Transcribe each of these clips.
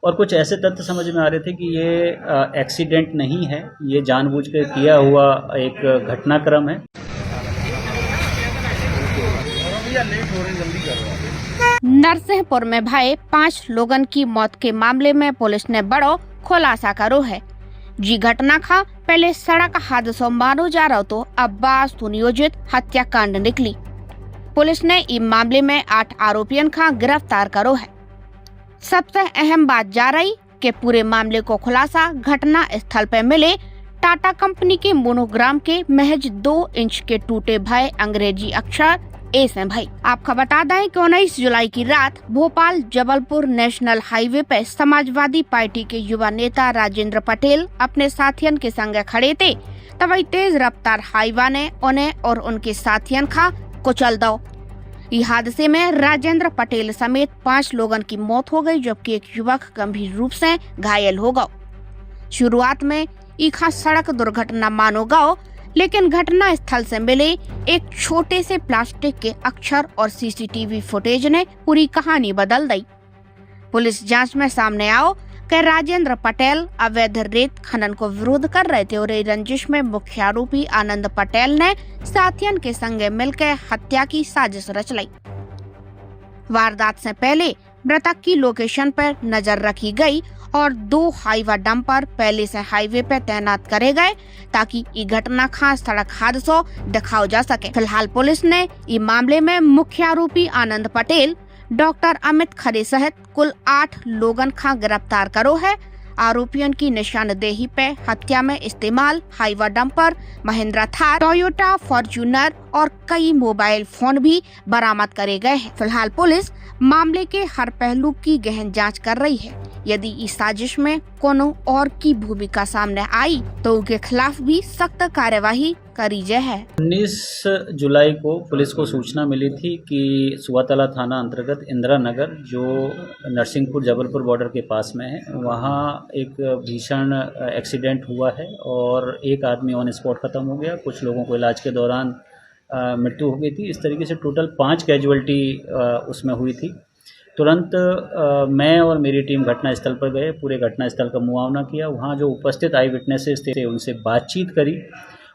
और कुछ ऐसे तथ्य समझ में आ रहे थे कि ये एक्सीडेंट नहीं है, ये जानबूझ कर किया हुआ एक घटनाक्रम है। नरसिंहपुर में भये 5 लोगन की मौत के मामले में पुलिस ने बड़ो खुलासा करो है। जी घटना खा पहले सड़क हादसों मानो जा रहा तो अब बास सुनियोजित हत्याकांड निकली। पुलिस ने इस मामले में 8 आरोपियों का गिरफ्तार करो है। सबसे अहम बात जा रही कि पूरे मामले को खुलासा घटना स्थल पर मिले टाटा कंपनी के मोनोग्राम के महज 2 इंच के टूटे भय अंग्रेजी अक्षर ए से भाई। आपको बता दें कि 19 जुलाई की रात भोपाल जबलपुर नेशनल हाईवे पे समाजवादी पार्टी के युवा नेता राजेंद्र पटेल अपने साथियों के संग खड़े थे, तभी तेज रफ्तार हाईवा ने उन्हें और उनके साथियों का कुचल दो। इस हादसे में राजेंद्र पटेल समेत 5 लोगों की मौत हो गई, जबकि एक युवक गंभीर रूप से घायल हो गया। शुरुआत में इखा सड़क दुर्घटना मानो गयो, लेकिन घटना स्थल से मिले एक छोटे से प्लास्टिक के अक्षर और सीसीटीवी फुटेज ने पूरी कहानी बदल दी। पुलिस जांच में सामने आओ कि राजेंद्र पटेल अवैध रेत खनन को विरोध कर रहे थे और रंजिश में मुख्य आरोपी आनंद पटेल ने साथियों के संग मिलकर हत्या की साजिश रच ली। वारदात से पहले मृतक की लोकेशन पर नजर रखी गई और 2 हाईवा डंपर पहले से हाईवे पे तैनात करे गए ताकि ये घटना खास सड़क हादसों दिखाओ जा सके। फिलहाल पुलिस ने इस मामले में मुख्य आरोपी आनंद पटेल, डॉक्टर अमित खरे सहित कुल 8 लोगन का गिरफ्तार करो है। आरोपियों की निशानदेही पे हत्या में इस्तेमाल Hyva dumper, Mahindra Thar, Toyota Fortuner और कई मोबाइल फोन भी बरामद करे गए हैं। फिलहाल पुलिस मामले के हर पहलू की गहन जांच कर रही है। यदि इस साजिश में कोनो और की भूमिका सामने आई तो उनके खिलाफ भी सख्त कार्यवाही करी जाए। 19 जुलाई को पुलिस को सूचना मिली थी कि सुवातला थाना अंतर्गत इंदिरा नगर, जो नरसिंहपुर जबलपुर बॉर्डर के पास में है, वहाँ एक भीषण एक्सीडेंट हुआ है और एक आदमी ऑन स्पॉट ख़त्म हो गया। कुछ लोगों को इलाज के दौरान मृत्यु हो गई थी। इस तरीके से टोटल 5 कैजुअल्टी उसमें हुई थी। तुरंत मैं और मेरी टीम घटनास्थल पर गए, पूरे घटनास्थल का मुआयना किया, वहाँ जो उपस्थित आई विटनेसेस थे उनसे बातचीत करी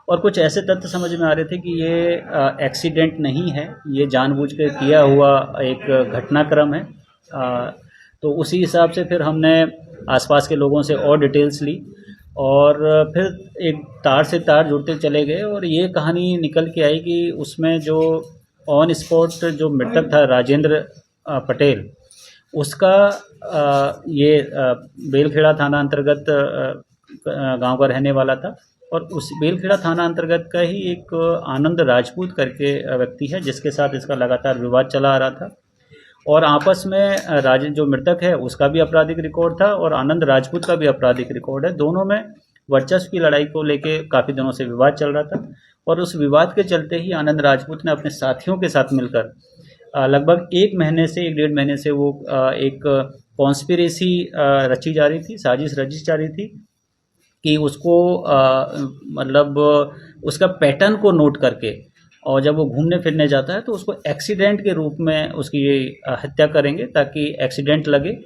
और कुछ ऐसे तथ्य समझ में आ रहे थे कि ये एक्सीडेंट नहीं है, ये जानबूझ कर किया हुआ एक घटनाक्रम है। तो उसी हिसाब से फिर हमने आसपास के लोगों से और डिटेल्स ली और फिर एक तार से तार जुड़ते चले गए और ये कहानी निकल के आई कि उसमें जो ऑन स्पॉट जो मृतक था राजेंद्र पटेल, उसका ये बेलखेड़ा थाना अंतर्गत गांव का रहने वाला था और उस बेलखेड़ा थाना अंतर्गत का ही एक आनंद राजपूत करके व्यक्ति है जिसके साथ इसका लगातार विवाद चला आ रहा था और आपस में जो मृतक है उसका भी आपराधिक रिकॉर्ड था और आनंद राजपूत का भी आपराधिक रिकॉर्ड है। दोनों में वर्चस्व की लड़ाई को लेके काफ़ी दिनों से विवाद चल रहा था और उस विवाद के चलते ही आनंद राजपूत ने अपने साथियों के साथ मिलकर लगभग 1 महीने से 1 डेढ़ महीने से वो एक कॉन्स्पिरेसी रची जा रही थी, साजिश रची जा रही थी कि उसको मतलब उसका पैटर्न को नोट करके और जब वो घूमने फिरने जाता है तो उसको एक्सीडेंट के रूप में उसकी हत्या करेंगे ताकि एक्सीडेंट लगे।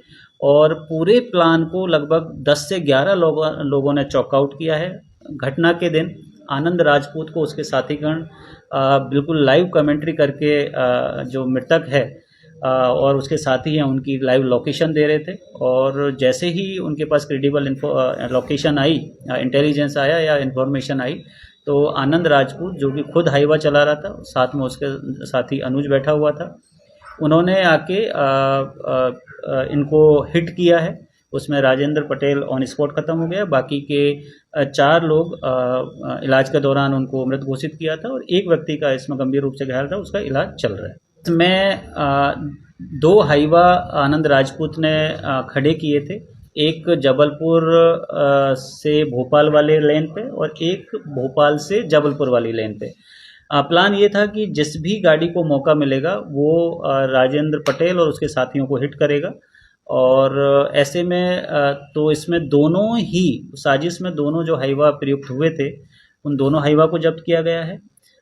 और पूरे प्लान को लगभग 10 से 11 लोगों ने चॉकआउट किया है। घटना के दिन आनंद राजपूत को उसके साथीगण बिल्कुल लाइव कमेंट्री करके जो मृतक है और उसके साथी हैं उनकी लाइव लोकेशन दे रहे थे और जैसे ही उनके पास क्रेडिबल लोकेशन आई, इंटेलिजेंस आया या इन्फॉर्मेशन आई, तो आनंद राजपूत जो कि खुद हाईवा चला रहा था, साथ में उसके साथी अनुज बैठा हुआ था, उन्होंने आके इनको हिट किया है। उसमें राजेंद्र पटेल ऑन स्पॉट ख़त्म हो गया, बाकी के 4 लोग इलाज के दौरान उनको मृत घोषित किया था और एक व्यक्ति का इसमें गंभीर रूप से घायल था, उसका इलाज चल रहा है। इसमें 2 हाईवा आनंद राजपूत ने खड़े किए थे, एक जबलपुर से भोपाल वाले लेन पे और एक भोपाल से जबलपुर वाली लेन पे। प्लान ये था कि जिस भी गाड़ी को मौका मिलेगा वो राजेंद्र पटेल और उसके साथियों को हिट करेगा और ऐसे में तो इसमें दोनों ही साजिश में दोनों जो हाईवा प्रयुक्त हुए थे उन दोनों हाईवा को जब्त किया गया है।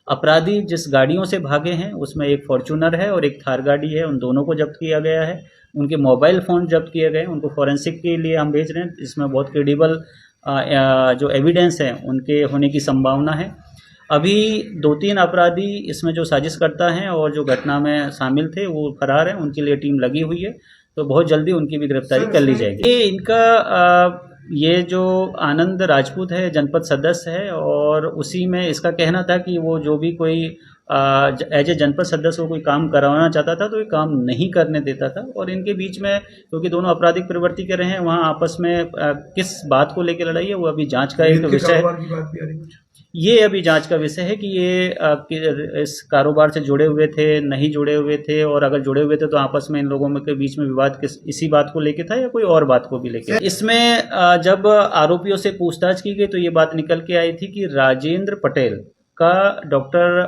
अपराधी जिस गाड़ियों से भागे हैं उसमें एक फॉर्च्यूनर है और एक थार गाड़ी है, उन दोनों को जब्त किया गया है। उनके मोबाइल फ़ोन जब्त किए गए, उनको फॉरेंसिक के लिए हम भेज रहे हैं। इसमें बहुत क्रेडिबल जो एविडेंस है उनके होने की संभावना है। अभी 2-3 अपराधी इसमें जो साजिश करता हैं और जो घटना में शामिल थे वो फरार हैं, उनके लिए टीम लगी हुई है, तो बहुत जल्दी उनकी भी गिरफ्तारी कर ली जाएगी। ये इनका ये जो आनंद राजपूत है जनपद सदस्य है और उसी में इसका कहना था कि वो जो भी कोई एज ए जनपद सदस्य को कोई काम करवाना चाहता था तो ये काम नहीं करने देता था। और इनके बीच में क्योंकि दोनों आपराधिक प्रवृत्ति के रहे हैं, वहाँ आपस में किस बात को लेकर लड़ाई है वो अभी जांच का एक विषय है। ये अभी जांच का विषय है कि ये इस कारोबार से जुड़े हुए थे, नहीं जुड़े हुए थे, और अगर जुड़े हुए थे तो आपस में इन लोगों में के बीच में विवाद किस इसी बात को लेके था या कोई और बात को भी लेके। इसमें जब आरोपियों से पूछताछ की गई तो ये बात निकल के आई थी कि राजेंद्र पटेल का डॉक्टर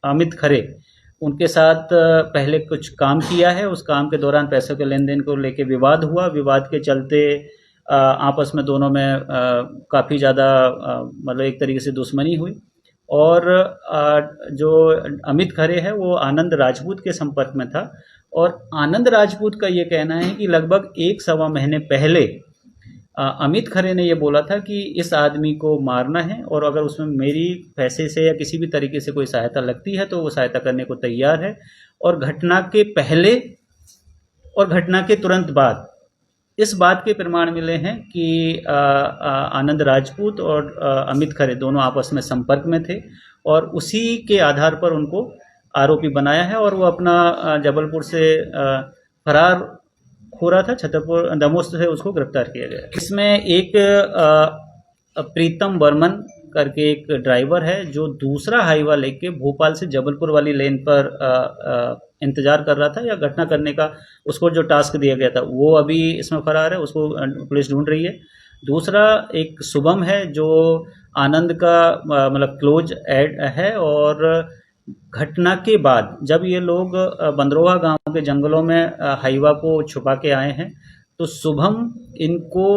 अमित खरे उनके साथ पहले कुछ काम किया है। उस काम के दौरान पैसों के लेन देन को लेके विवाद हुआ। विवाद के चलते आपस में दोनों में काफ़ी ज़्यादा मतलब एक तरीके से दुश्मनी हुई और जो अमित खरे है वो आनंद राजपूत के संपर्क में था। और आनंद राजपूत का ये कहना है कि लगभग 1-1.25 महीने पहले अमित खरे ने ये बोला था कि इस आदमी को मारना है और अगर उसमें मेरी पैसे से या किसी भी तरीके से कोई सहायता लगती है तो वो सहायता करने को तैयार है। और घटना के पहले और घटना के तुरंत बाद इस बात के प्रमाण मिले हैं कि आनंद राजपूत और अमित खरे दोनों आपस में संपर्क में थे और उसी के आधार पर उनको आरोपी बनाया है। और वो अपना जबलपुर से फरार हो रहा था, छतरपुर दमोस्त से उसको गिरफ्तार किया गया। इसमें एक प्रीतम बर्मन करके एक ड्राइवर है जो दूसरा हाईवा लेके भोपाल से जबलपुर वाली लेन पर इंतजार कर रहा था या घटना करने का उसको जो टास्क दिया गया था वो अभी इसमें फरार है, उसको पुलिस ढूंढ रही है। दूसरा एक शुभम है जो आनंद का मतलब क्लोज एड है और घटना के बाद जब ये लोग बंदरोहा गांव के जंगलों में हाईवा को छुपा के आए हैं तो शुभम इनको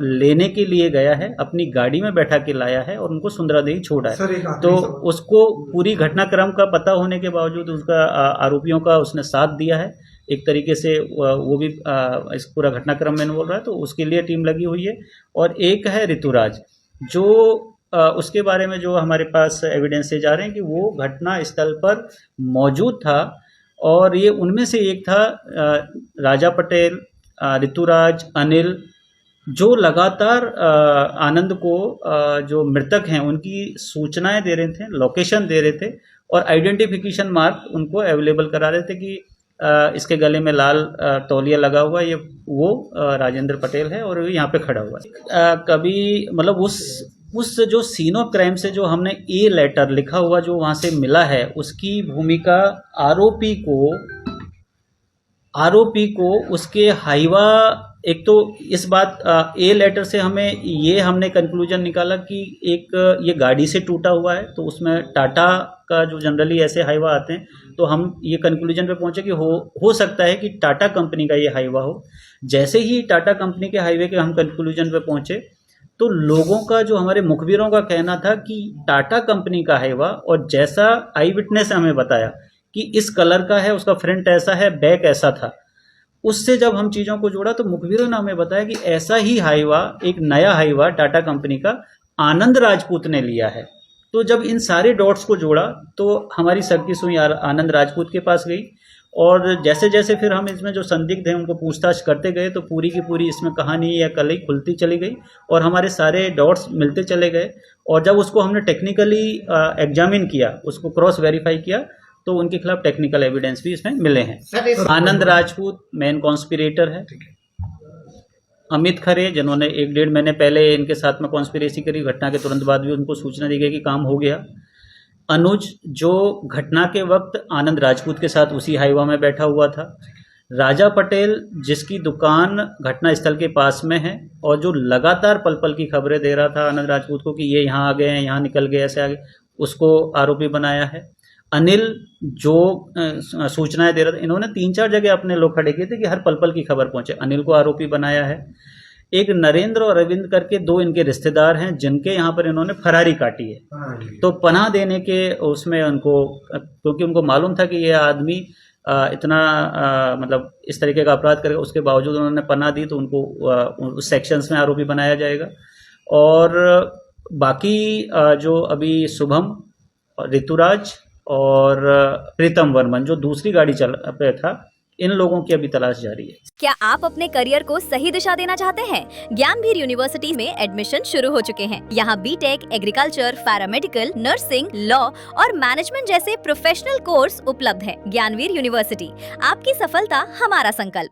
लेने के लिए गया है, अपनी गाड़ी में बैठा के लाया है और उनको सुंदरादेही छोड़ा है। तो उसको पूरी घटनाक्रम का पता होने के बावजूद उसका आरोपियों का उसने साथ दिया है, एक तरीके से वो भी इस पूरा घटनाक्रम में इन्वॉल्व रहा है, तो उसके लिए टीम लगी हुई है। और एक है ऋतुराज जो उसके बारे में जो हमारे पास एविडेंसेज आ रहे हैं कि वो घटना स्थल पर मौजूद था और ये उनमें से एक था राजा पटेल, ऋतुराज, अनिल, जो लगातार आनंद को जो मृतक हैं उनकी सूचनाएं दे रहे थे, लोकेशन दे रहे थे और आइडेंटिफिकेशन मार्क उनको अवेलेबल करा रहे थे कि इसके गले में लाल तौलिया लगा हुआ है, ये वो राजेंद्र पटेल है और यहाँ पे खड़ा हुआ है। कभी मतलब उस जो सीन ऑफ क्राइम से जो हमने ए लेटर लिखा हुआ जो वहाँ से मिला है उसकी भूमिका आरोपी को उसके हाईवा, एक तो इस बात ए लेटर से हमने कंक्लूजन निकाला कि एक ये गाड़ी से टूटा हुआ है तो उसमें टाटा का जो जनरली ऐसे हाईवा आते हैं तो हम ये कंक्लूजन पे पहुंचे कि हो सकता है कि टाटा कंपनी का ये हाईवा हो। जैसे ही टाटा कंपनी के हाईवे के हम कंक्लूजन पे पहुंचे तो लोगों का जो हमारे मुखबिरों का कहना था कि टाटा कंपनी का हाईवा और जैसा आई विटनेस हमें बताया कि इस कलर का है, उसका फ्रंट ऐसा है, बैक ऐसा था, उससे जब हम चीज़ों को जोड़ा तो मुखबिरों ने हमें बताया कि ऐसा ही हाईवा, एक नया हाईवा टाटा कंपनी का आनंद राजपूत ने लिया है। तो जब इन सारे डॉट्स को जोड़ा तो हमारी सबकी सुई आनंद राजपूत के पास गई और जैसे जैसे फिर हम इसमें जो संदिग्ध हैं उनको पूछताछ करते गए तो पूरी की पूरी इसमें कहानी या कलई खुलती चली गई और हमारे सारे डॉट्स मिलते चले गए। और जब उसको हमने टेक्निकली एग्जामिन किया, उसको क्रॉस वेरीफाई किया तो उनके खिलाफ टेक्निकल एविडेंस भी इसमें मिले हैं। आनंद राजपूत मेन कॉन्स्पिरेटर है। अमित खरे जिन्होंने 1-1.5 महीने पहले इनके साथ में कॉन्स्पिरेसी करी, घटना के तुरंत बाद भी उनको सूचना दी गई कि काम हो गया। अनुज जो घटना के वक्त आनंद राजपूत के साथ उसी हाईवा में बैठा हुआ था। राजा पटेल जिसकी दुकान घटना स्थल के पास में है और जो लगातार पल पल की खबरें दे रहा था आनंद राजपूत को कि ये यहाँ आ गए हैं, यहाँ निकल गए, ऐसे आ गए, उसको आरोपी बनाया है। अनिल जो सूचनाएं दे रहा था, इन्होंने 3-4 जगह अपने लोग खड़े किए थे कि हर पल पल की खबर पहुंचे, अनिल को आरोपी बनाया है। एक नरेंद्र और अरविंद करके 2 इनके रिश्तेदार हैं जिनके यहाँ पर इन्होंने फरारी काटी है। तो पनाह देने के उसमें उनको, क्योंकि उनको मालूम था कि ये आदमी इतना मतलब इस तरीके का अपराध करके उसके बावजूद उन्होंने पनाह दी, तो उनको उस सेक्शंस में आरोपी बनाया जाएगा। और बाकी जो अभी शुभम, ऋतुराज और प्रीतम वर्मन जो दूसरी गाड़ी चल पे था, इन लोगों की अभी तलाश जारी है। क्या आप अपने करियर को सही दिशा देना चाहते हैं? ज्ञानवीर यूनिवर्सिटी में एडमिशन शुरू हो चुके हैं। यहाँ B Tech, agriculture, paramedical, nursing, law और मैनेजमेंट जैसे प्रोफेशनल कोर्स उपलब्ध है। ज्ञानवीर यूनिवर्सिटी, आपकी सफलता हमारा संकल्प।